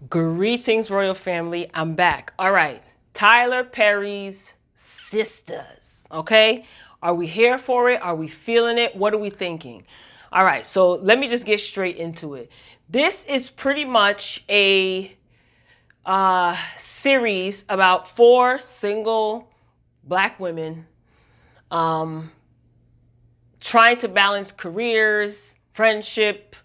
Greetings, royal family. I'm back. All right. Tyler Perry's Sistas. Okay. Are we here for it? Are we feeling it? What are we thinking? All right. So let me just get straight into it. This is pretty much a series about four single black women um, trying to balance careers, friendship,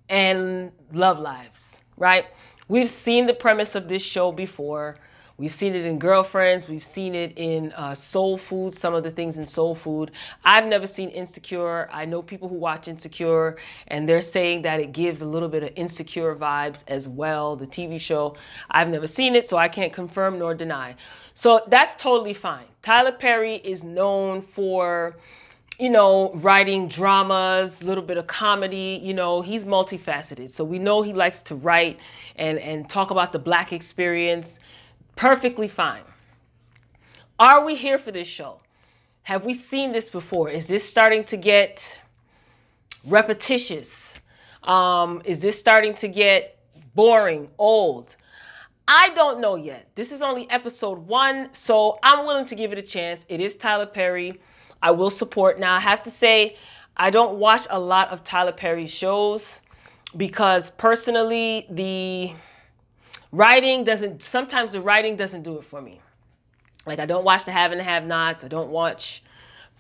and love lives, right? We've seen the premise of this show before. We've seen it in Girlfriends. We've seen it in Soul Food, some of the things in Soul Food. I've never seen Insecure. I know people who watch Insecure, and they're saying that it gives a little bit of Insecure vibes as well, the TV show. I've never seen it, so I can't confirm nor deny. So that's totally fine. Tyler Perry is known for writing dramas, a little bit of comedy. He's multifaceted. So we know he likes to write and talk about the black experience. Perfectly fine. Are we here for this show? Have we seen this before? Is this starting to get repetitious? Is this starting to get boring, old? I don't know yet. This is only episode 1, so I'm willing to give it a chance. It is Tyler Perry. I will support. Now, I have to say, I don't watch a lot of Tyler Perry's shows because personally, sometimes the writing doesn't do it for me. Like, I don't watch the Have and the Have-Nots. I don't watch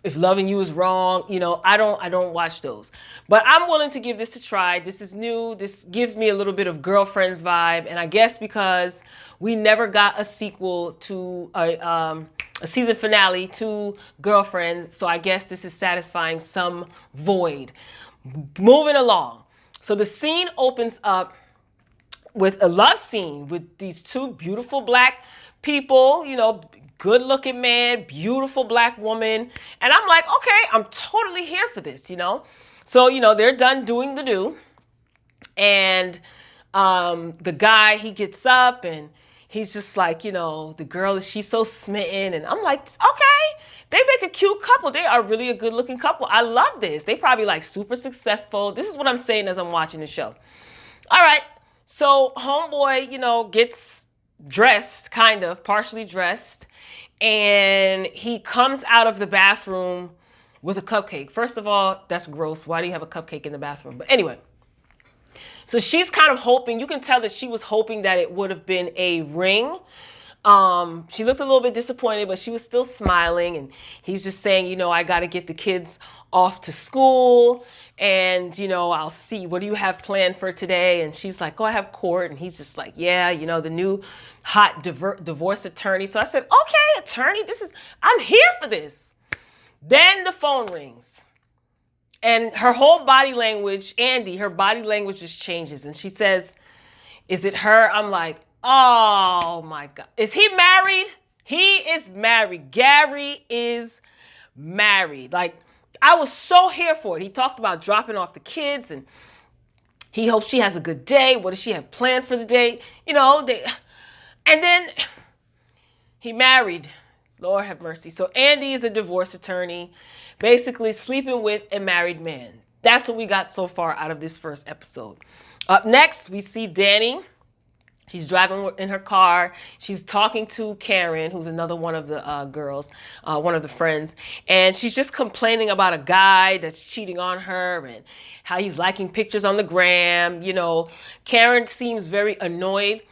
If Loving You Is Wrong. I don't watch those. But I'm willing to give this a try. This is new. This gives me a little bit of Girlfriends vibe. And I guess because we never got a sequel to a season finale to Girlfriends, so I guess this is satisfying some void. Moving along. So the scene opens up with a love scene with these two beautiful black people, good looking man, beautiful black woman. And I'm like, okay, I'm totally here for this, So, they're done doing the do. And the guy, he gets up and he's just like, the girl, she's so smitten. And I'm like, okay, they make a cute couple. They are really a good looking couple. I love this. They probably like super successful. This is what I'm saying as I'm watching the show. All right. So homeboy, gets dressed, kind of partially dressed. And he comes out of the bathroom with a cupcake. First of all, that's gross. Why do you have a cupcake in the bathroom? But anyway. So she's kind of hoping, you can tell that she was hoping that it would have been a ring. She looked a little bit disappointed, but she was still smiling. And he's just saying, I got to get the kids off to school. And, I'll see, what do you have planned for today? And she's like, oh, I have court. And he's just like, yeah, the new hot divorce attorney. So I said, okay, attorney, I'm here for this. Then the phone rings. And her whole body language, Andi, her body language just changes. And she says, is it her? I'm like, oh my God. Is he married? He is married. Gary is married. Like, I was so here for it. He talked about dropping off the kids and he hopes she has a good day. What does she have planned for the day? And then he married. Lord have mercy. So Andi is a divorce attorney, basically sleeping with a married man. That's what we got so far out of this first episode. Up next, we see Danny. She's driving in her car. She's talking to Karen, who's another one of the girls, one of the friends. And she's just complaining about a guy that's cheating on her and how he's liking pictures on the gram. Karen seems very annoyed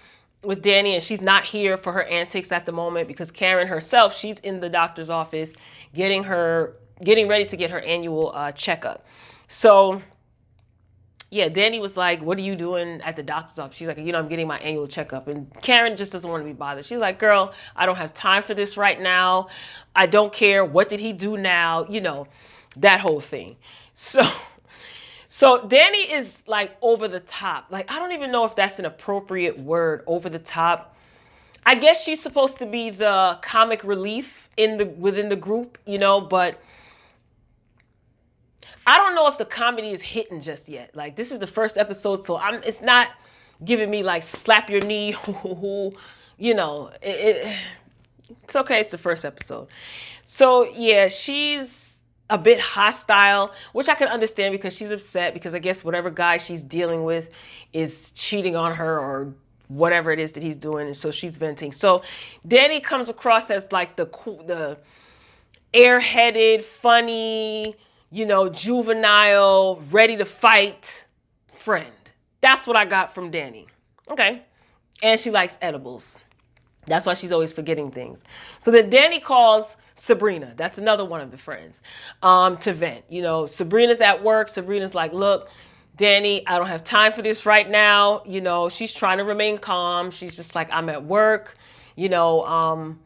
with Danny, and she's not here for her antics at the moment because Karen herself, she's in the doctor's office getting ready to get her annual checkup. So yeah, Danny was like, what are you doing at the doctor's office? She's like, I'm getting my annual checkup. And Karen just doesn't want to be bothered. She's like, girl, I don't have time for this right now. I don't care. What did he do now? That whole thing. So Danny is like over the top. Like, I don't even know if that's an appropriate word, over the top. I guess she's supposed to be the comic relief within the group, but I don't know if the comedy is hitting just yet. Like, this is the first episode, so it's not giving me like slap your knee, it's okay. It's the first episode. So yeah, she's a bit hostile, which I can understand because she's upset because I guess whatever guy she's dealing with is cheating on her or whatever it is that he's doing. And so she's venting. So Danny comes across as like the airheaded, funny, juvenile, ready to fight friend. That's what I got from Danny. Okay. And she likes edibles. That's why she's always forgetting things. So then Danny calls Sabrina. That's another one of the friends, to vent. Sabrina's at work. Sabrina's like, look, Danny, I don't have time for this right now. She's trying to remain calm. She's just like, I'm at work. What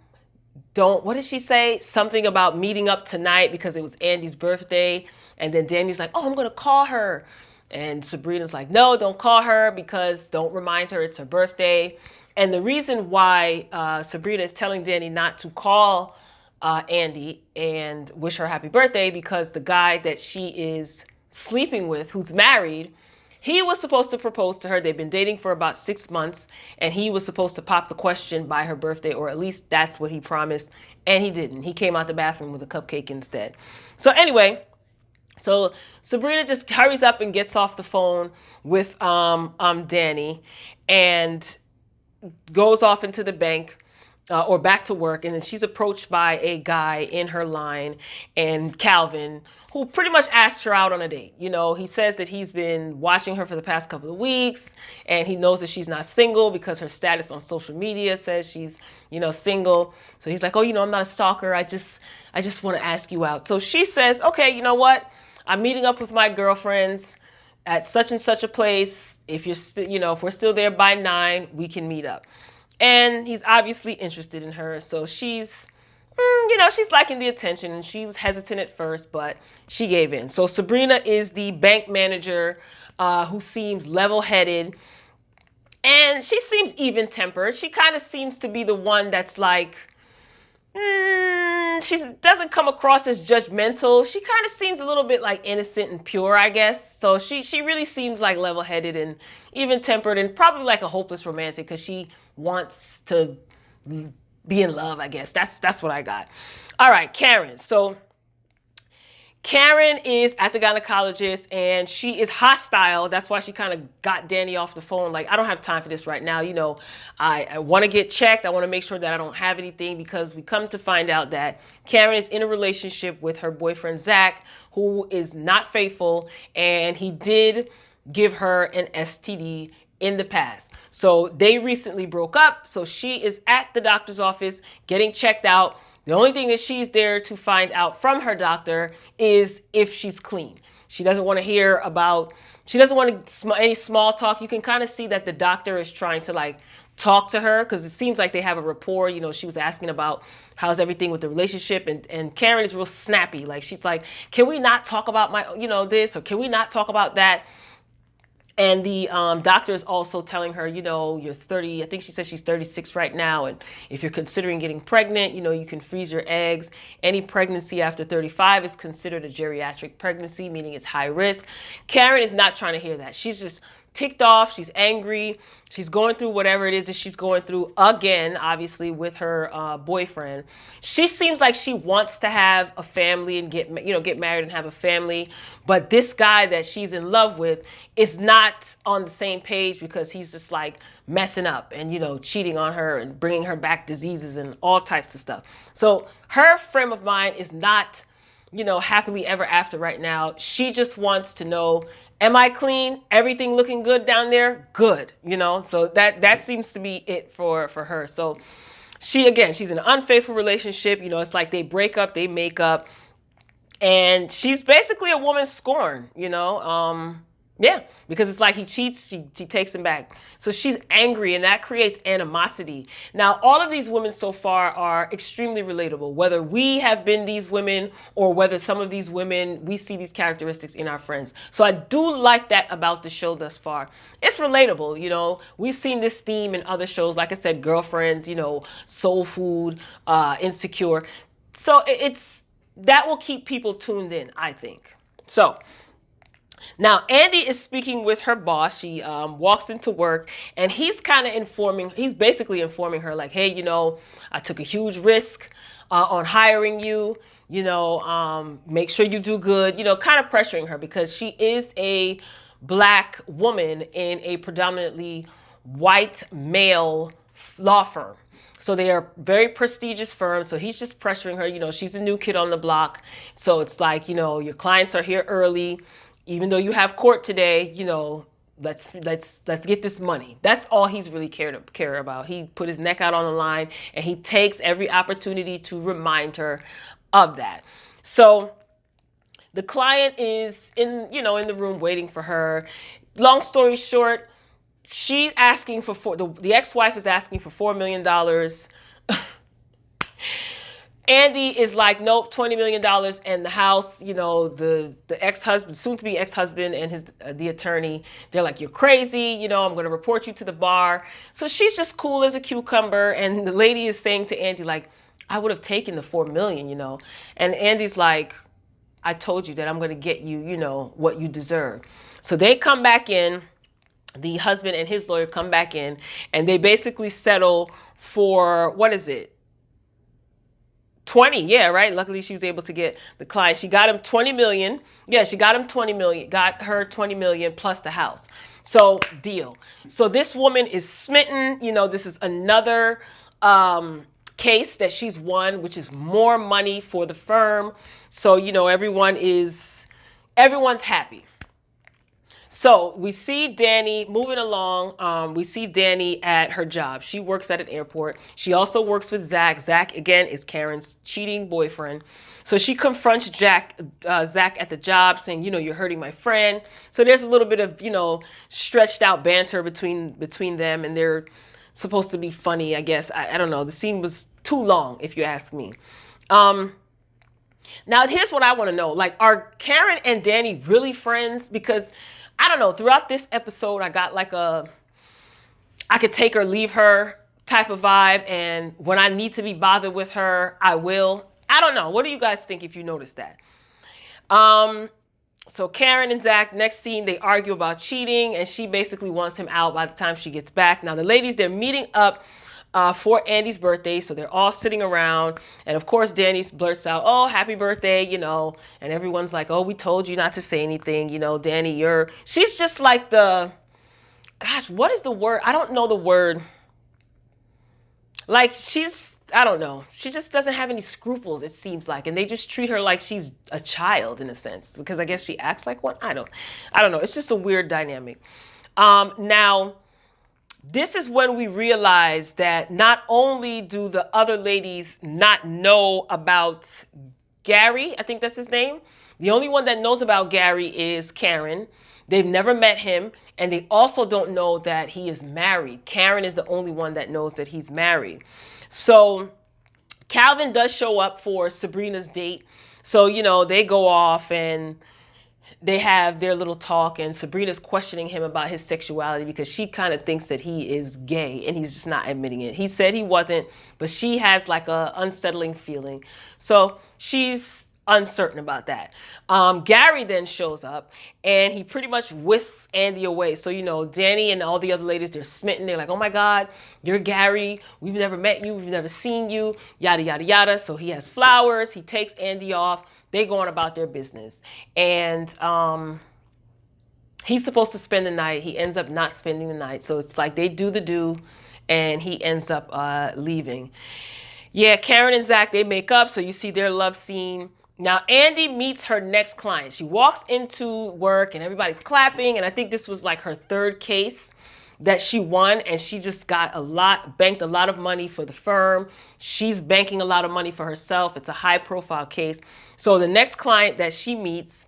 did she say? Something about meeting up tonight because it was Andy's birthday. And then Danny's like, oh, I'm going to call her. And Sabrina's like, no, don't call her because don't remind her it's her birthday. And the reason why Sabrina is telling Danny not to call Andy and wish her happy birthday, because the guy that she is sleeping with, who's married, he was supposed to propose to her. They've been dating for about 6 months, and he was supposed to pop the question by her birthday, or at least that's what he promised, and he didn't. He came out the bathroom with a cupcake instead. So anyway, so Sabrina just hurries up and gets off the phone with Danny and goes off into the bank or back to work. And then she's approached by a guy in her line, and Calvin, who pretty much asked her out on a date. He says that he's been watching her for the past couple of weeks, and he knows that she's not single because her status on social media says she's, single. So he's like, oh, I'm not a stalker. I just want to ask you out. So she says, okay, you know what? I'm meeting up with my girlfriends at such and such a place. If you're, if we're still there by 9, we can meet up. And he's obviously interested in her. So she's, she's liking the attention, and she was hesitant at first, but she gave in. So Sabrina is the bank manager who seems level-headed, and she seems even-tempered. She kind of seems to be the one that's like, she doesn't come across as judgmental. She kind of seems a little bit like innocent and pure, I guess. So she really seems like level-headed and even-tempered, and probably like a hopeless romantic because she wants to be in love, I guess. That's what I got. All right, Karen. So Karen is at the gynecologist, and she is hostile. That's why she kind of got Danny off the phone. Like, I don't have time for this right now. I want to get checked. I want to make sure that I don't have anything, because we come to find out that Karen is in a relationship with her boyfriend, Zach, who is not faithful, and he did give her an STD in the past. So they recently broke up. So she is at the doctor's office getting checked out. The only thing that she's there to find out from her doctor is if she's clean. She doesn't want to hear about, she doesn't want any small talk. You can kind of see that the doctor is trying to like talk to her, because it seems like they have a rapport. She was asking about how's everything with the relationship, and Karen is real snappy. Like, she's like, can we not talk about my, this, or can we not talk about that? And the doctor is also telling her, you're 30. I think she says she's 36 right now. And if you're considering getting pregnant, you can freeze your eggs. Any pregnancy after 35 is considered a geriatric pregnancy, meaning it's high risk. Karen is not trying to hear that. She's just ticked off. She's angry. She's going through whatever it is that she's going through again, obviously, with her boyfriend. She seems like she wants to have a family and get married and have a family. But this guy that she's in love with is not on the same page, because he's just like messing up and, cheating on her and bringing her back diseases and all types of stuff. So her frame of mind is not, happily ever after right now. She just wants to know, am I clean? Everything looking good down there? Good. So that seems to be it for her. So she's in an unfaithful relationship. It's like they break up, they make up, and she's basically a woman scorned, Yeah, because it's like he cheats, she takes him back. So she's angry, and that creates animosity. Now, all of these women so far are extremely relatable, whether we have been these women or whether some of these women, we see these characteristics in our friends. So I do like that about the show thus far. It's relatable, We've seen this theme in other shows, like I said, Girlfriends, Soul Food, Insecure. So that will keep people tuned in, I think. So now, Andi is speaking with her boss. She walks into work, and he's basically informing her like, hey, I took a huge risk on hiring you, make sure you do good, kind of pressuring her, because she is a Black woman in a predominantly white male law firm. So they are very prestigious firm. So he's just pressuring her. You know, she's a new kid on the block. So it's like, you know, your clients are here early, even though you have court today. You know, let's get this money. That's all he's really care about. He put his neck out on the line, and he takes every opportunity to remind her of that. So the client is in the room waiting for her. Long story short, she's asking for the ex-wife is asking for $4 million. Andy is like, nope, $20 million. And the house, you know, the ex-husband, soon-to-be ex-husband, and the attorney, they're like, you're crazy, you know, I'm going to report you to the bar. So she's just cool as a cucumber. And the lady is saying to Andy, like, I would have taken the $4 million, you know. And Andy's like, I told you that I'm going to get you, you know, what you deserve. So they come back in. The husband and his lawyer come back in, and they basically settle for, what is it? 20, yeah, right? Luckily, she was able to get the client. She got him 20 million. Yeah, she got him 20 million, got her 20 million plus the house. So, deal. So this woman is smitten. You know, this is another case that she's won, which is more money for the firm. So, you know, everyone's happy. So we see Danny moving along. We see Danny at her job. She works at an airport. She also works with Zach. Zach, again, is Karen's cheating boyfriend. So she confronts Zach at the job saying, you know, you're hurting my friend. So there's a little bit of, you know, stretched out banter between them, and they're supposed to be funny, I guess. I don't know. The scene was too long, if you ask me. Now, here's what I want to know. Like, are Karen and Danny really friends? Because I don't know, throughout this episode, I got like I could take her, leave her type of vibe. And when I need to be bothered with her, I will. I don't know. What do you guys think if you noticed that? So Karen and Zach, next scene, they argue about cheating, and she basically wants him out by the time she gets back. Now, the ladies, they're meeting up for Andy's birthday, so they're all sitting around, and of course Danny blurts out, oh, happy birthday, you know, and everyone's like, oh, we told you not to say anything, you know, Danny, she's just like gosh, what is the word? I don't know the word. Like, I don't know, she just doesn't have any scruples, it seems like, and they just treat her like she's a child in a sense, because I guess she acts like one. I don't know, it's just a weird dynamic. Now, this is when we realize that not only do the other ladies not know about Gary, I think that's his name. The only one that knows about Gary is Karen. They've never met him, and they also don't know that he is married. Karen is the only one that knows that he's married. So Calvin does show up for Sabrina's date. So, you know, they go off and they have their little talk, and Sabrina's questioning him about his sexuality because she kind of thinks that he is gay, and he's just not admitting it. He said he wasn't, but she has like a unsettling feeling. So she's uncertain about that. Gary then shows up, and he pretty much whisks Andy away. So, you know, Danny and all the other ladies, they're smitten. They're like, oh my God, you're Gary. We've never met you. We've never seen you, yada, yada, yada. So he has flowers. He takes Andy off. They go on about their business. And he's supposed to spend the night. He ends up not spending the night. So it's like they do the do, and he ends up leaving. Yeah, Karen and Zach, they make up. So you see their love scene. Now, Andi meets her next client. She walks into work, and everybody's clapping. And I think this was like her third case that she won, and she just banked a lot of money for the firm. She's banking a lot of money for herself. It's a high-profile case. So the next client that she meets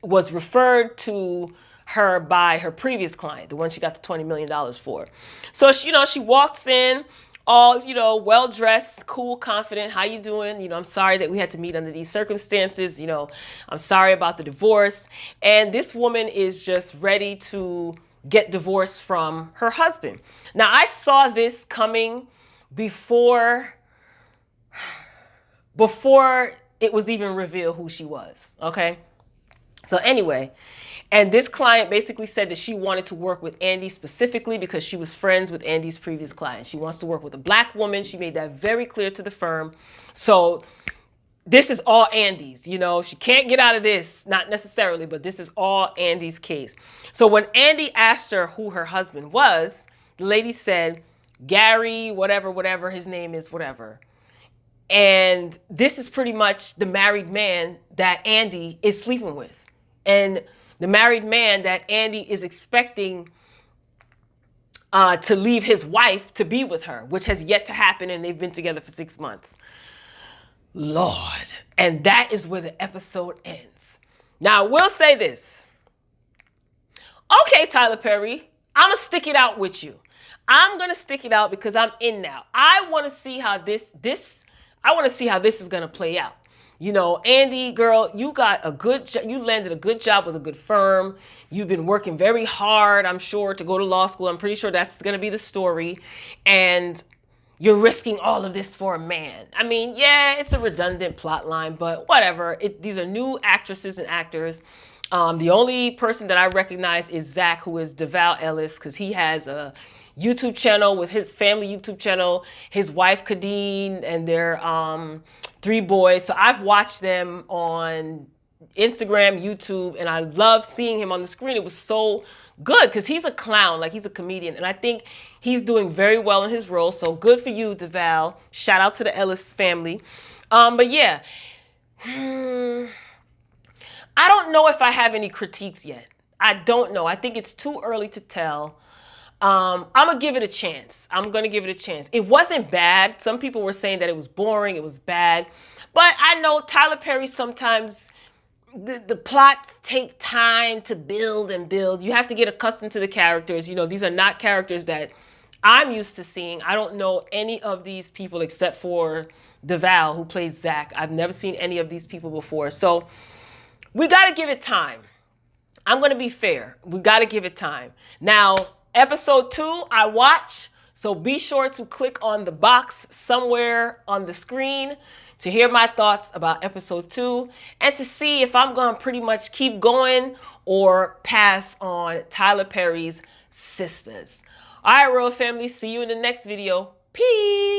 was referred to her by her previous client, the one she got the $20 million for. So, she walks in, all, well-dressed, cool, confident. How you doing? I'm sorry that we had to meet under these circumstances. I'm sorry about the divorce. And this woman is just ready to get divorced from her husband. Now, I saw this coming before it was even revealed who she was, okay? So anyway, and this client basically said that she wanted to work with Andi specifically because she was friends with Andi's previous client. She wants to work with a black woman. She made that very clear to the firm. So this is all Andi's, you know, she can't get out of this, not necessarily, but this is all Andi's case. So when Andi asked her who her husband was, the lady said, Gary, whatever his name is, whatever. And this is pretty much the married man that Andi is sleeping with. And the married man that Andi is expecting to leave his wife to be with her, which has yet to happen, and they've been together for 6 months. Lord. And that is where the episode ends. Now, we'll say this. Okay, Tyler Perry, I'm going to stick it out with you. I'm going to stick it out because I'm in now. I want to see how this is going to play out. You know, Andi, girl, you got a good job. You landed a good job with a good firm. You've been working very hard, I'm sure, to go to law school. I'm pretty sure that's going to be the story. And you're risking all of this for a man. I mean, yeah, it's a redundant plot line, but whatever. These are new actresses and actors. The only person that I recognize is Zach, who is DeVal Ellis, because he has a YouTube channel with his family YouTube channel, his wife Kadeen, and their 3 boys. So I've watched them on Instagram, YouTube, and I love seeing him on the screen. It was so good because he's a clown, like he's a comedian, and I think he's doing very well in his role. So good for you, DeVal. Shout out to the Ellis family. But yeah, I don't know if I have any critiques yet. I don't know. I think it's too early to tell. I'm going to give it a chance. It wasn't bad. Some people were saying that it was boring, it was bad. But I know Tyler Perry sometimes, the plots take time to build and build. You have to get accustomed to the characters. You know, these are not characters that I'm used to seeing. I don't know any of these people except for DeVal, who played Zach. I've never seen any of these people before. So we got to give it time. I'm going to be fair. We got to give it time. Now, episode 2, I watch. So be sure to click on the box somewhere on the screen to hear my thoughts about episode 2 and to see if I'm going to pretty much keep going or pass on Tyler Perry's Sistas. All right, Royal Family, see you in the next video. Peace.